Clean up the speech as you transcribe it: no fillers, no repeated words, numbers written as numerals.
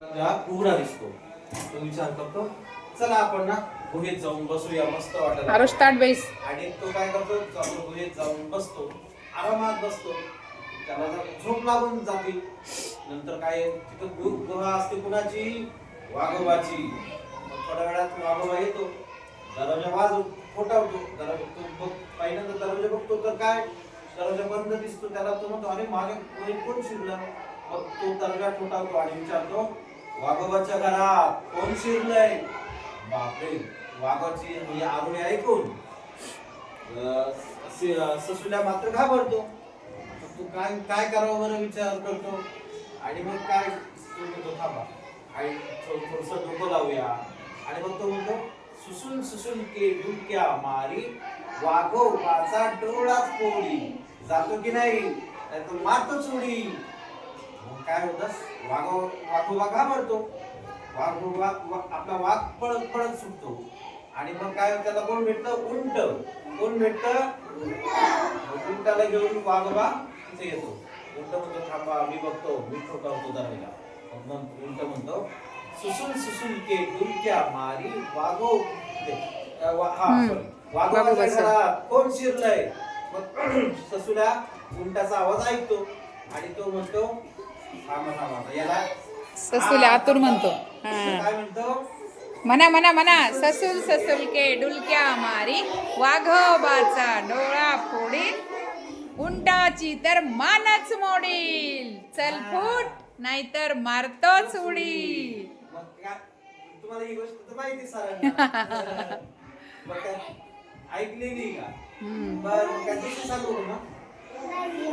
उघडा दिसतो तो विचार करतो चला आपण ना गुहेत जाऊन बसूया मस्त वाटेल आरो स्टार्ट बेस आणि तो काय करतो आपण गुहेत जाऊन बसतो आरामात बसतो त्याला जर झोप लागून जाते नंतर काय तिथं गुहा असते कुणाची वाघोबाची थोड्या वेळात वाघोबा येतो दरवाजा वाजवतो ठोठावतो दरवाजा पहिल्यांदा दरवाजा बघतो तर काय दरवाजा बंद दिसतो त्याला तो म्हणतो अरे मागे कोण शिरलं मग तो दरवाजा ठोठावतो आणि विचारतो वाघोबाच्या घरात कोण शिरलंय बापरे वाघाची म्हणजे आरोळी ऐकून ससुल्या मात्र घाबरतो तू काय काय करावं बरं विचार करतो आणि मग काय तो म्हणतो थांबा आणि थोडस डोकं लावूया आणि मग तो म्हणतो सुसून सुसून के डुबक्या मारी वाघोबाचा डोळाच फोडी जातो की नाही तो मारतो चोरी मग काय होतं वाघोबा घाबरतो वाघोबा आपला वाघ पळत पळत सुटतो आणि मग काय त्याला कोण भेटतं उंट कोण भेटतं उंटाला घेऊन वाघोबा तिथे येतो उंट म्हणतो थांबा मी बघतो मी ठोठावतो दरवाजा मग उंट म्हणतो सुसून सुसून के डुबक्या मारी वाघोबाच्या घरात कोण शिरलंय मग ससुला उंटाचा आवाज ऐकतो आणि तो म्हणतो थांबा थांबा याला ससुले आतुर म्हणतो काय म्हणतो म्हणा म्हणा म्हणा ससुल ससुल के डुलक्या मारी वाघोबाचा डोळा फोडील उंटाची तर मानच मोडील चल फूट नाहीतर मारतोच उडील. तुम्हाला ही गोष्ट तर माहिती सरांना ऐकलेली का बरं काय सांगू ना